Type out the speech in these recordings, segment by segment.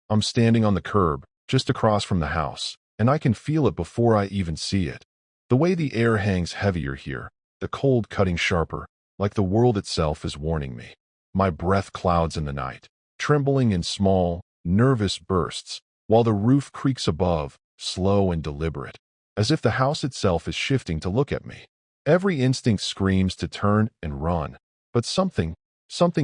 I'm standing on the curb, just across from the house, and I can feel it before I even see it. The way the air hangs heavier here, the cold cutting sharper, like the world itself is warning me. My breath clouds in the night, trembling in small, nervous bursts, while the roof creaks above, slow and deliberate, as if the house itself is shifting to look at me. Every instinct screams to turn and run, but something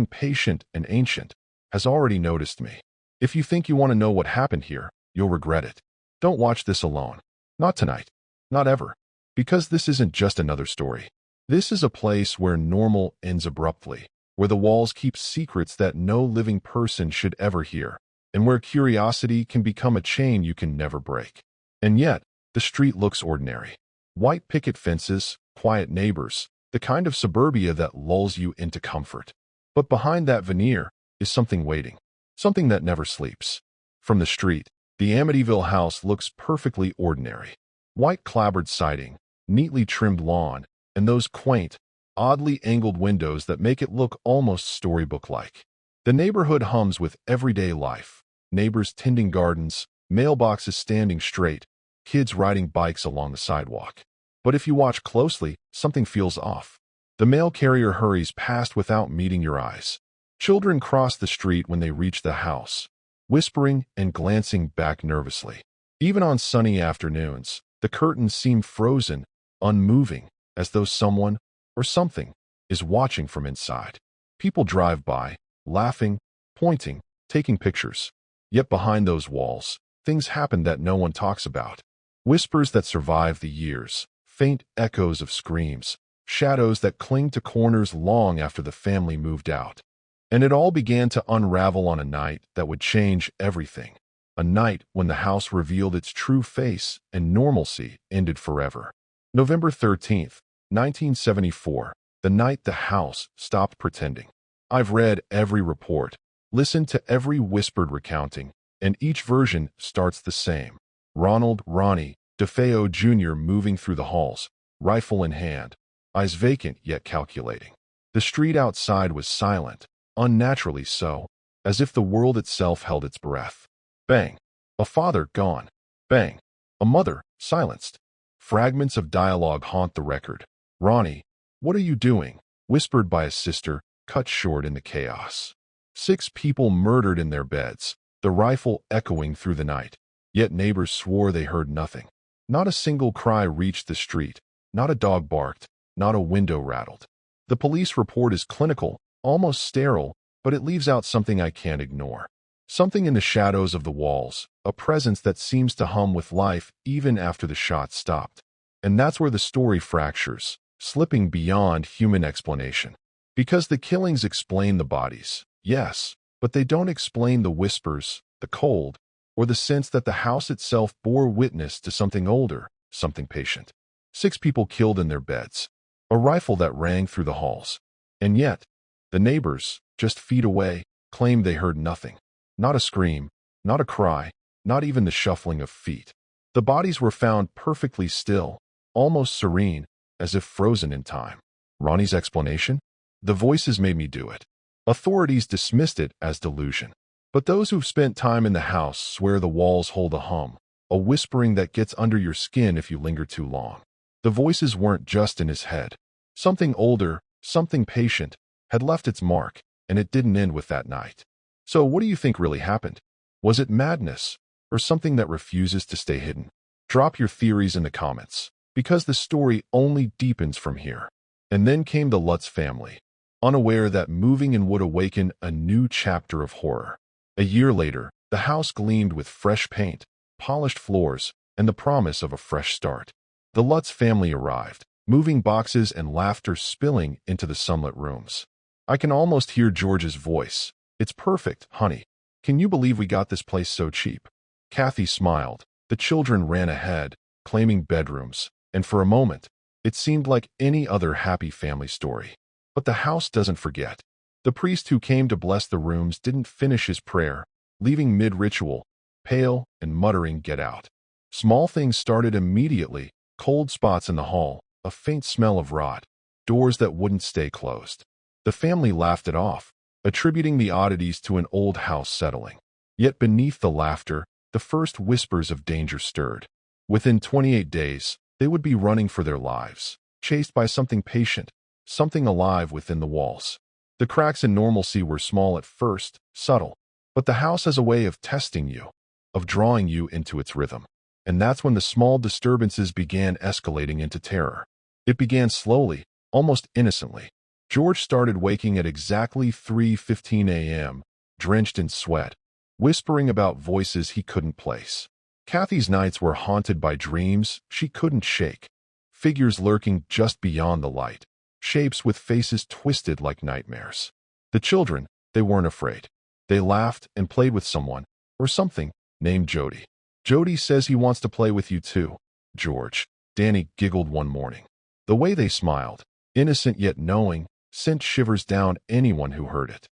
patient and ancient, has already noticed me. If you think you want to know what happened here, you'll regret it. Don't watch this alone. Not tonight. Not ever. Because this isn't just another story. This is a place where normal ends abruptly, where the walls keep secrets that no living person should ever hear, and where curiosity can become a chain you can never break. And yet, the street looks ordinary. White picket fences, quiet neighbors, the kind of suburbia that lulls you into comfort. But behind that veneer is something waiting, something that never sleeps. From the street, the Amityville house looks perfectly ordinary. White clapboard siding, neatly trimmed lawn, and those quaint, oddly angled windows that make it look almost storybook-like. The neighborhood hums with everyday life. Neighbors tending gardens, mailboxes standing straight, kids riding bikes along the sidewalk. But if you watch closely, something feels off. The mail carrier hurries past without meeting your eyes. Children cross the street when they reach the house, whispering and glancing back nervously. Even on sunny afternoons, the curtains seem frozen, unmoving, as though someone or something is watching from inside. People drive by, laughing, pointing, taking pictures. Yet behind those walls, things happen that no one talks about. Whispers that survive the years, faint echoes of screams, shadows that cling to corners long after the family moved out. And it all began to unravel on a night that would change everything. A night when the house revealed its true face and normalcy ended forever. November 13th, 1974, the night the house stopped pretending. I've read every report, listened to every whispered recounting, and each version starts the same. Ronnie DeFeo Jr. moving through the halls, rifle in hand, eyes vacant yet calculating. The street outside was silent, unnaturally so, as if the world itself held its breath. Bang! A father gone. Bang! A mother silenced. Fragments of dialogue haunt the record. Ronnie, what are you doing? Whispered by a sister, cut short in the chaos. 6 people murdered in their beds, the rifle echoing through the night. Yet neighbors swore they heard nothing. Not a single cry reached the street, not a dog barked, not a window rattled. The police report is clinical, almost sterile, but it leaves out something I can't ignore. Something in the shadows of the walls, a presence that seems to hum with life even after the shots stopped. And that's where the story fractures, slipping beyond human explanation. Because the killings explain the bodies, yes, but they don't explain the whispers, the cold, or the sense that the house itself bore witness to something older, something patient. 6 people killed in their beds. A rifle that rang through the halls. And yet, the neighbors, just feet away, claimed they heard nothing. Not a scream, not a cry, not even the shuffling of feet. The bodies were found perfectly still, almost serene, as if frozen in time. Ronnie's explanation? The voices made me do it. Authorities dismissed it as delusion. But those who've spent time in the house swear the walls hold a hum, a whispering that gets under your skin if you linger too long. The voices weren't just in his head. Something older, something patient, had left its mark, and it didn't end with that night. So what do you think really happened? Was it madness, or something that refuses to stay hidden? Drop your theories in the comments, because the story only deepens from here. And then came the Lutz family, unaware that moving in would awaken a new chapter of horror. A year later, the house gleamed with fresh paint, polished floors, and the promise of a fresh start. The Lutz family arrived, moving boxes and laughter spilling into the sunlit rooms. I can almost hear George's voice. It's perfect, honey. Can you believe we got this place so cheap? Kathy smiled. The children ran ahead, claiming bedrooms, and for a moment, it seemed like any other happy family story. But the house doesn't forget. The priest who came to bless the rooms didn't finish his prayer, leaving mid-ritual, pale and muttering, "Get out." Small things started immediately, cold spots in the hall, a faint smell of rot, doors that wouldn't stay closed. The family laughed it off, attributing the oddities to an old house settling. Yet beneath the laughter, the first whispers of danger stirred. Within 28 days, they would be running for their lives, chased by something patient, something alive within the walls. The cracks in normalcy were small at first, subtle, but the house has a way of testing you, of drawing you into its rhythm. And that's when the small disturbances began escalating into terror. It began slowly, almost innocently. George started waking at exactly 3:15 a.m., drenched in sweat, whispering about voices he couldn't place. Kathy's nights were haunted by dreams she couldn't shake, figures lurking just beyond the light, shapes with faces twisted like nightmares. The children, they weren't afraid. They laughed and played with someone, or something, named Jody. Jody says he wants to play with you too, George. Danny giggled one morning. The way they smiled, innocent yet knowing, sent shivers down anyone who heard it.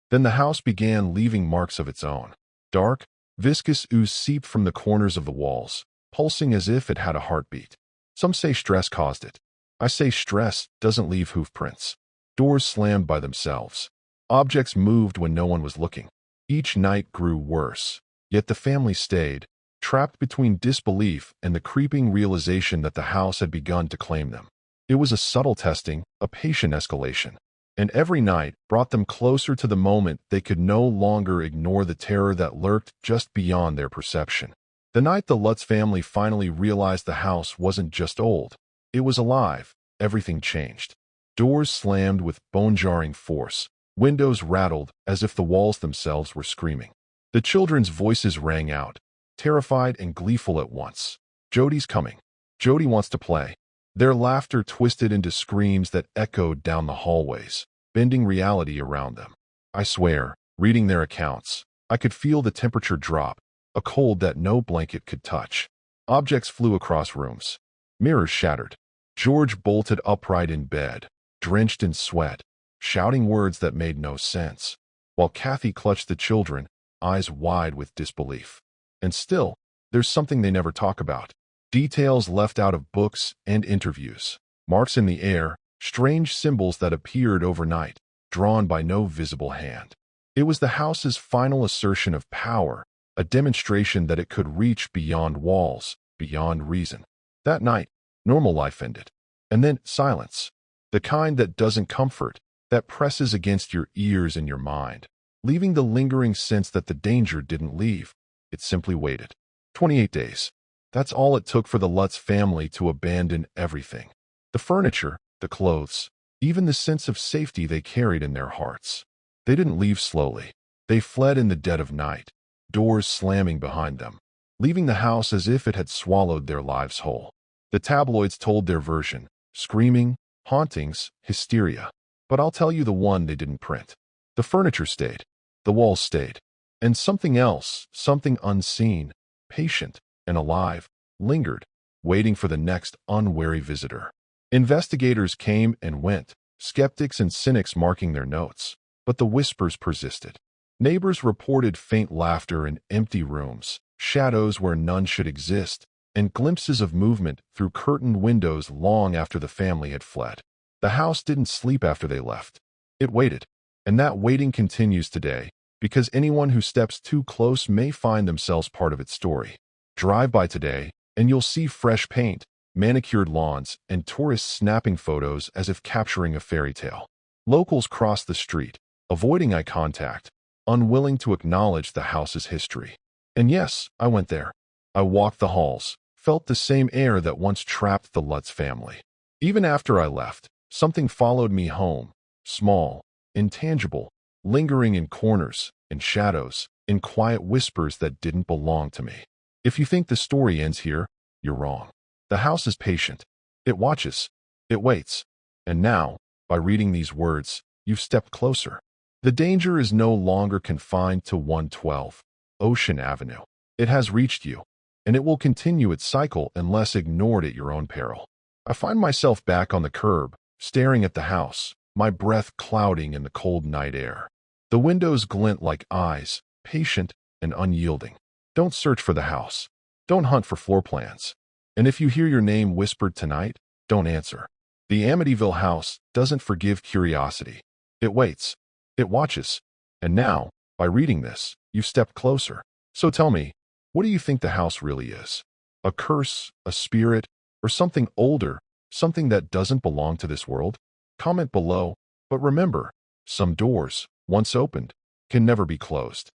Then the house began leaving marks of its own. Dark, viscous ooze seeped from the corners of the walls, pulsing as if it had a heartbeat. Some say stress caused it. I say stress doesn't leave hoof prints. Doors slammed by themselves. Objects moved when no one was looking. Each night grew worse, yet the family stayed, trapped between disbelief and the creeping realization that the house had begun to claim them. It was a subtle testing, a patient escalation, and every night brought them closer to the moment they could no longer ignore the terror that lurked just beyond their perception. The night the Lutz family finally realized the house wasn't just old, it was alive. Everything changed. Doors slammed with bone-jarring force. Windows rattled as if the walls themselves were screaming. The children's voices rang out, terrified and gleeful at once. Jody's coming. Jody wants to play. Their laughter twisted into screams that echoed down the hallways, bending reality around them. I swear, reading their accounts, I could feel the temperature drop, a cold that no blanket could touch. Objects flew across rooms. Mirrors shattered. George bolted upright in bed, drenched in sweat, shouting words that made no sense, while Kathy clutched the children, eyes wide with disbelief. And still, there's something they never talk about. Details left out of books and interviews. Marks in the air, strange symbols that appeared overnight, drawn by no visible hand. It was the house's final assertion of power, a demonstration that it could reach beyond walls, beyond reason. That night, normal life ended. And then silence. The kind that doesn't comfort, that presses against your ears and your mind, leaving the lingering sense that the danger didn't leave. It simply waited. 28 days. That's all it took for the Lutz family to abandon everything. The furniture, the clothes, even the sense of safety they carried in their hearts. They didn't leave slowly. They fled in the dead of night, doors slamming behind them, leaving the house as if it had swallowed their lives whole. The tabloids told their version, screaming, hauntings, hysteria. But I'll tell you the one they didn't print. The furniture stayed. The walls stayed. And something else, something unseen, patient, and alive, lingered, waiting for the next unwary visitor. Investigators came and went, skeptics and cynics marking their notes, but the whispers persisted. Neighbors reported faint laughter in empty rooms, shadows where none should exist, and glimpses of movement through curtained windows long after the family had fled. The house didn't sleep after they left. It waited, and that waiting continues today, because anyone who steps too close may find themselves part of its story. Drive by today, and you'll see fresh paint, manicured lawns, and tourists snapping photos as if capturing a fairy tale. Locals cross the street, avoiding eye contact, unwilling to acknowledge the house's history. And yes, I went there. I walked the halls, felt the same air that once trapped the Lutz family. Even after I left, something followed me home, small, intangible, lingering in corners, in shadows, in quiet whispers that didn't belong to me. If you think the story ends here, you're wrong. The house is patient. It watches. It waits. And now, by reading these words, you've stepped closer. The danger is no longer confined to 112 Ocean Avenue. It has reached you, and it will continue its cycle unless ignored at your own peril. I find myself back on the curb, staring at the house, my breath clouding in the cold night air. The windows glint like eyes, patient and unyielding. Don't search for the house. Don't hunt for floor plans. And if you hear your name whispered tonight, don't answer. The Amityville house doesn't forgive curiosity. It waits. It watches. And now, By reading this, you've stepped closer. So tell me, what do you think the house really is? A curse, a spirit, or something older, something that doesn't belong to this world? Comment below, but remember, some doors, once opened, can never be closed.